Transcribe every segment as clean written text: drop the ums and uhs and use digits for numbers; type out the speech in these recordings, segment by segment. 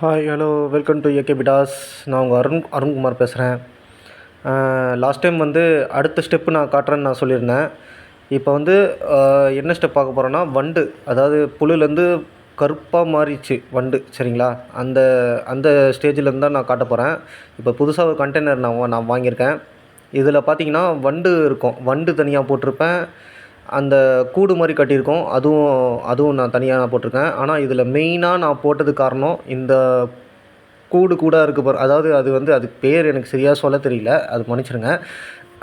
Hi hello welcome to AK பிடாஸ். நான் உங்கள் அருண்குமார் பேசுகிறேன். லாஸ்ட் டைம் வந்து அடுத்த ஸ்டெப்பு நான் காட்டுறேன்னு நான் சொல்லியிருந்தேன். இப்போ வந்து என்ன ஸ்டெப் பார்க்க போகிறோன்னா, வண்டு, அதாவது புழுலேருந்து கருப்பாக மாறிச்சு வண்டு, சரிங்களா? அந்த அந்த ஸ்டேஜிலேருந்து தான் நான் காட்ட போகிறேன். இப்போ புதுசாக ஒரு கண்டெய்னர் நான் வாங்கியிருக்கேன். இதில் பார்த்தீங்கன்னா வண்டு இருக்கும். வண்டு தனியாக போட்டிருப்பேன். அந்த கூடு மாதிரி கட்டியிருக்கோம், அதுவும் நான் தனியாக போட்டிருக்கேன். ஆனால் இதில் மெயினாக நான் போட்டதுக்கு காரணம் இந்த கூடாக இருக்குது பாரு, அதாவது அது வந்து அதுக்கு பேர் எனக்கு சரியாக சொல்ல தெரியல, அது மன்னிச்சிடுங்க.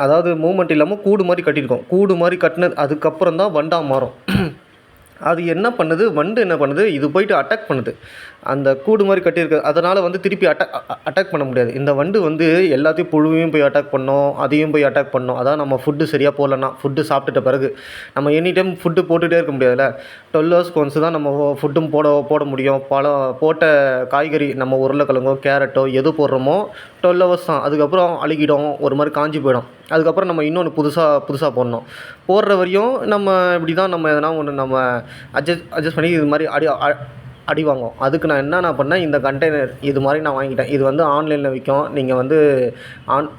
அதாவது மூவ்மெண்ட் இல்லாமல் கூடு மாதிரி கட்டியிருக்கோம். கூடு மாதிரி கட்டினது அதுக்கப்புறம் தான் வண்டாக மாறும். அது என்ன பண்ணுது, வண்டு என்ன பண்ணுது, இது போயிட்டு அட்டாக் பண்ணுது அந்த கூடு மாதிரி கட்டியிருக்கு. அதனால் வந்து திருப்பி அட்டாக் பண்ண முடியாது. இந்த வண்டு வந்து எல்லாத்தையும் புழுவையும் போய் அட்டாக் பண்ணோம், அதையும் போய் அட்டாக் பண்ணோம். அதான் நம்ம ஃபுட்டு சரியாக போடலன்னா, ஃபுட்டு சாப்பிட்டுட்ட பிறகு நம்ம எனி டைம் ஃபுட்டு போட்டுகிட்டே இருக்க முடியாதுல்ல. 12 ஹவர்ஸ்க்கு ஒன்ஸ் தான் நம்ம ஃபுட்டும் போட முடியும். போட்ட காய்கறி, நம்ம உருளைக்கிழங்கோ கேரட்டோ எது போடுறோமோ 12 ஹவர்ஸ் தான். அதுக்கப்புறம் அழுகிடும், ஒரு மாதிரி காஞ்சி போயிடும். அதுக்கப்புறம் நம்ம இன்னொன்று புதுசாக போடணும். போடுற வரையும் நம்ம இப்படி தான், நம்ம எதனா ஒன்று நம்ம அட்ஜஸ்ட் பண்ணி இது மாதிரி அடி வாங்கும். அதுக்கு நான் என்ன பண்ணேன், இந்த கண்டெய்னர் இது மாதிரி நான் வாங்கிட்டேன். இது வந்து ஆன்லைனில் விற்கும். நீங்கள் வந்து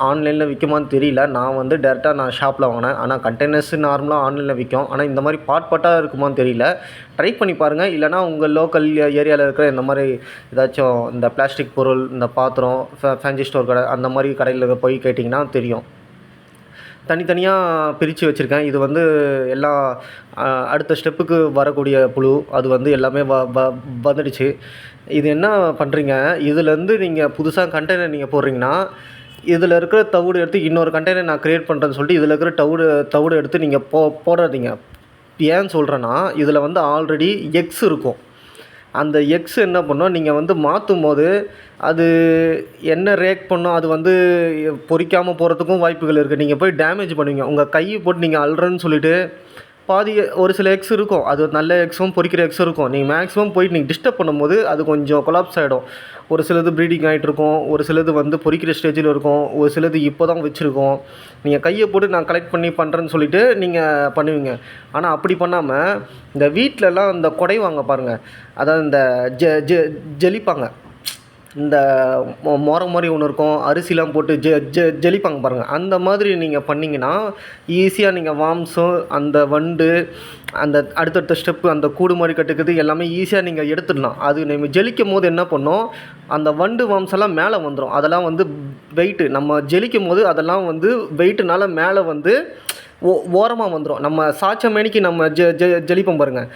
ஆன்லைனில் விற்குமான்னு தெரியல. நான் வந்து டேரெக்டாக ஷாப்பில் வாங்கினேன். ஆனால் கண்டெய்னர்ஸ் நார்மலாக ஆன்லைனில் விற்கும். ஆனால் இந்த மாதிரி பாட்டாக இருக்குமான்னு தெரியல. ட்ரை பண்ணி பாருங்கள். இல்லைனா உங்கள் லோக்கல் ஏரியாவில் இருக்கிற இந்த மாதிரி ஏதாச்சும் இந்த பிளாஸ்டிக் பொருள், இந்த பாத்திரம், ஃபேன்சி ஸ்டோர் கடை, அந்த மாதிரி கடையில் போய் கேட்டிங்கன்னா தெரியும். தனித்தனியாக பிரித்து வச்சுருக்கேன். இது வந்து எல்லாம் அடுத்த ஸ்டெப்புக்கு வரக்கூடிய புழு. அது வந்து எல்லாமே வந்துடுச்சு. இது என்ன பண்ணுறீங்க, இதுலேருந்து நீங்கள் புதுசாக கண்டெய்னர் நீங்கள் போடுறீங்கன்னா, இதில் இருக்கிற தவிடு எடுத்து இன்னொரு கண்டெய்னர் நான் க்ரியேட் பண்ணுறேன்னு சொல்லிட்டு இதில் இருக்கிற தவிடு எடுத்து நீங்கள் போடாதீங்க. ஏன்னு சொல்கிறேன்னா, இதில் வந்து ஆல்ரெடி எக்ஸ் இருக்கும். அந்த எக்ஸ் என்ன பண்ணும், நீங்கள் வந்து மாற்றும் போது அது என்ன ரியாக்ட் பண்ணும், அது வந்து பொரிக்காமல் போகிறதுக்கும் வாய்ப்புகள் இருக்குது. நீங்கள் போய் டேமேஜ் பண்ணுவீங்க. உங்கள் கையை போட்டு நீங்கள் அல்றன்னு சொல்லிவிட்டு பாதி ஒரு சில எக்ஸ் இருக்கும், அது நல்ல எக்ஸும் பொரிக்கிற எக்ஸும் இருக்கும். நீங்கள் மேக்ஸிமம் போயிட்டு நீங்கள் டிஸ்டர்ப் பண்ணும்போது அது கொஞ்சம் கொலாப்ஸ் ஆகிடும். ஒரு சிலது ப்ரீடிங் ஆகிட்டு இருக்கும், ஒரு சிலது வந்து பொரிக்கிற ஸ்டேஜில் இருக்கும், ஒரு சிலது இப்போ தான் வச்சுருக்கோம். நீங்கள் கையை போட்டு நான் கலெக்ட் பண்ணி பண்ணுறேன்னு சொல்லிவிட்டு நீங்கள் பண்ணுவீங்க. ஆனால் அப்படி பண்ணாமல் இந்த வீட்டிலலாம் இந்த குடைவாங்க பாருங்கள், அதாவது இந்த ஜெலிப்பாங்க, இந்த மொரம் மாதிரி ஒன்று இருக்கும், அரிசிலாம் போட்டு ஜெலிப்பாங்க பாருங்கள். அந்த மாதிரி நீங்கள் பண்ணிங்கன்னா ஈஸியாக நீங்கள் வாம்ஸும் அந்த வண்டு அந்த அடுத்தடுத்த ஸ்டெப்பு அந்த கூடு மாதிரி கட்டுக்கிறது எல்லாமே ஈஸியாக நீங்கள் எடுத்துடலாம். அது நம்ம ஜெலிக்கும் போது என்ன பண்ணோம், அந்த வண்டு வாம்ஸ் எல்லாம் மேலே வந்துடும். அதெல்லாம் வந்து வெயிட்டு நம்ம ஜெலிக்கும் போது அதெல்லாம் வந்து வெயிட்டுனால மேலே வந்து ஓரமாக வந்துடும். நம்ம சாய்ச்ச மேனிக்கு நம்ம ஜெலிப்போம் பாருங்கள்,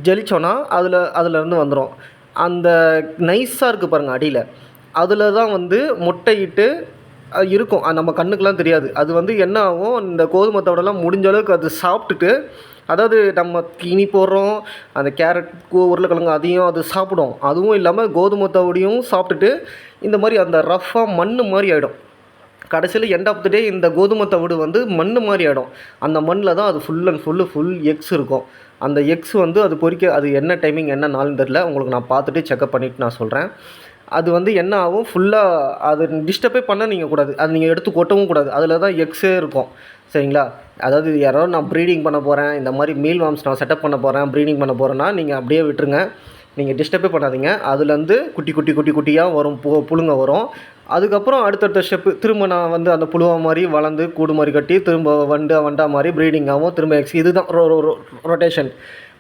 ஜெலிச்சோன்னா அதிலேருந்து வந்துடும். அந்த நைஸாக இருக்குது பாருங்கள் அடியில், அதில் தான் வந்து முட்டையிட்டு இருக்கும். நம்ம கண்ணுக்கெலாம் தெரியாது. அது வந்து என்ன ஆகும், இந்த கோதுமை தவிடெல்லாம் முடிஞ்ச அளவுக்கு அது சாப்பிட்டுட்டு, அதாவது நம்ம தீனி போடுறோம், அந்த கேரட் உருளைக்கிழங்கு அதையும் அது சாப்பிடும். அதுவும் இல்லாமல் கோதுமை தவிடையும் சாப்பிட்டுட்டு இந்த மாதிரி அந்த ரஃப்பாக மண் மாதிரி ஆகிடும். கடைசியில் எண்ட் ஆஃப் த டே இந்த கோதுமை தவிடு வந்து மண் மாதிரி ஆகிடும். அந்த மண்ணில் தான் அது ஃபுல் அண்ட் ஃபுல் எக்ஸ் இருக்கும். அந்த எக்ஸ் வந்து அது பொறிக்க, அது என்ன டைமிங் என்ன நாள்னு தெரில, உங்களுக்கு நான் பார்த்துட்டு செக்அப் பண்ணிவிட்டு நான் சொல்கிறேன். அது வந்து என்ன ஆகும், ஃபுல்லாக அது டிஸ்டர்பே பண்ண நீங்கள் கூடாது, அது நீங்கள் எடுத்து கொட்டவும் கூடாது. அதில் தான் எக்ஸே இருக்கும், சரிங்களா? அதாவது யாரோ நான் ப்ரீடிங் பண்ண போகிறேன், இந்த மாதிரி மீல் வார்ம்ஸ் நான் செட்டப் பண்ண போகிறேன், ப்ரீடிங் பண்ண போகிறேன்னா நீங்கள் அப்படியே விட்டுருங்க. நீங்கள் டிஸ்டர்பே பண்ணாதீங்க. அதுலேருந்து குட்டியாக வரும், புழுங்க வரும். அதுக்கப்புறம் அடுத்தடுத்த ஸ்டெப்பு திரும்ப நான் வந்து அந்த புழுவா மாதிரி வளர்ந்து கூடு மாதிரி கட்டி திரும்ப வண்டா மாதிரி ப்ரீடிங் ஆகும், திரும்ப எக்ஸ். இதுதான் ரொட்டேஷன்.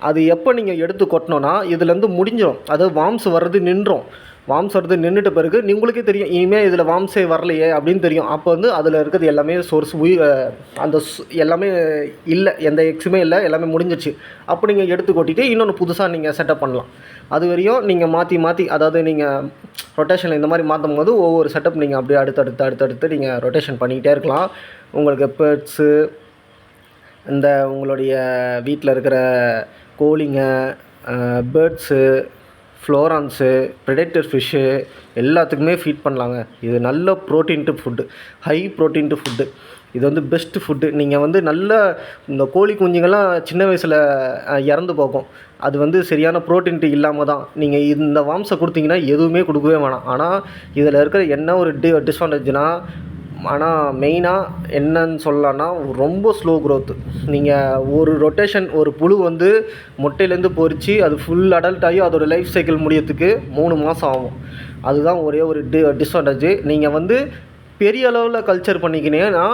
அது எப்போ நீங்கள் எடுத்து கொட்டினோன்னா இதுலேருந்து முடிஞ்சிடும். அதாவது வார்ம்ஸ் வர்றது நின்றும். வார்ம்ஸ் வர்றது நின்றுட்ட பிறகு உங்களுக்கே தெரியும், இனிமேல் இதில் வார்ம்ஸே வரலையே அப்படின்னு தெரியும். அப்போ வந்து அதில் இருக்கிறது எல்லாமே சோர்ஸ் அந்த எல்லாமே இல்லை, எந்த எக்ஸுமே இல்லை, எல்லாமே முடிஞ்சிச்சு. அப்போ நீங்கள் எடுத்து கொட்டிட்டு இன்னொன்று புதுசாக நீங்கள் செட்டப் பண்ணலாம். அது வரையும் நீங்கள் மாற்றி அதாவது நீங்கள் ரொட்டேஷனில் இந்த மாதிரி மாற்றும் போது ஒவ்வொரு செட்டப் நீங்கள் அப்படியே அடுத்தடுத்து நீங்கள் ரொட்டேஷன் பண்ணிக்கிட்டே இருக்கலாம். உங்களுக்கு பேர்ட்ஸு, இந்த உங்களுடைய வீட்டில் இருக்கிற கோழிங்க, பேர்ட்ஸு, ஃப்ளோரான்ஸு, ப்ரெடேட்டர் ஃபிஷ்ஷு எல்லாத்துக்குமே ஃபீட் பண்ணலாங்க. இது நல்ல ப்ரோட்டீன்ட்டு ஃபுட்டு, ஹை ப்ரோட்டீன்ட்டு ஃபுட்டு. இது வந்து பெஸ்ட்டு ஃபுட்டு. நீங்கள் வந்து நல்ல இந்த கோழி குஞ்சுங்கள்லாம் சின்ன வயசில் இறந்து போகும். அது வந்து சரியான ப்ரோட்டீன்ட்டு இல்லாமல் தான். நீங்கள் இந்த வாம்ஸை கொடுத்தீங்கன்னா எதுவுமே கொடுக்கவே வேணாம். ஆனால் இதில் இருக்கிற என்ன ஒரு டிஸ்அட்வான்டேஜ்னால், ஆனால் மெயினாக என்னன்னு சொல்லலான்னா ரொம்ப ஸ்லோ க்ரோத். நீங்கள் ஒரு ரொட்டேஷன் ஒரு புழு வந்து முட்டையிலேருந்து பொரித்து அது ஃபுல் அடல்ட் ஆகி அதோடய லைஃப் சைக்கிள் முடியறதுக்கு 3 மாதம் ஆகும். அதுதான் ஒரே ஒரு டிஸ்அட்வான்டேஜ். நீங்கள் வந்து பெரிய அளவில் கல்ச்சர் பண்ணிக்கினீங்கன்னா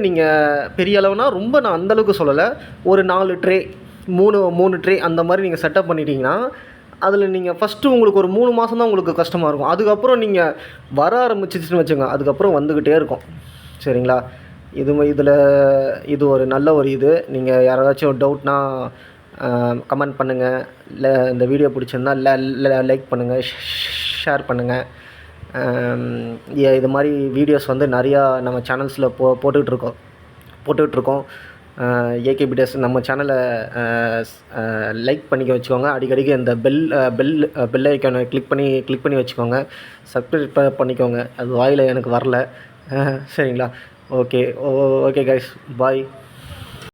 நீங்கள் பெரிய அளவுனா ரொம்ப நான் அந்தளவுக்கு சொல்லலை, ஒரு 4 ட்ரே 3 ட்ரே அந்த மாதிரி நீங்கள் செட்டப் பண்ணிட்டீங்கன்னா அதில் நீங்கள் ஃபஸ்ட்டு உங்களுக்கு ஒரு 3 மாதம் தான் உங்களுக்கு கஷ்டமாக இருக்கும். அதுக்கப்புறம் நீங்கள் வர ஆரம்பிச்சிச்சுன்னு வச்சுங்க, அதுக்கப்புறம் வந்துக்கிட்டே இருக்கும். சரிங்களா? இதில் இது ஒரு நல்ல ஒரு இது. நீங்கள் யாராச்சும் டவுட்னா கமெண்ட் பண்ணுங்கள். இல்லை இந்த வீடியோ பிடிச்சிருந்தா லைக் பண்ணுங்கள், ஷேர் பண்ணுங்கள். இது மாதிரி வீடியோஸ் வந்து நிறையா நம்ம சேனல்ஸில் போட்டுட்ருக்கோம். ஏகேபி டேஸ் நம்ம சேனலை லைக் பண்ணிக்க வச்சுக்கோங்க. அடிக்கடிக்கு இந்த பெல் ஐக்கானை கிளிக் பண்ணி வச்சுக்கோங்க. சப்ஸ்கிரைப் பண்ணிக்கோங்க. அது வாயில் எனக்கு வரல. சரிங்களா? ஓகே கைஸ், பாய்.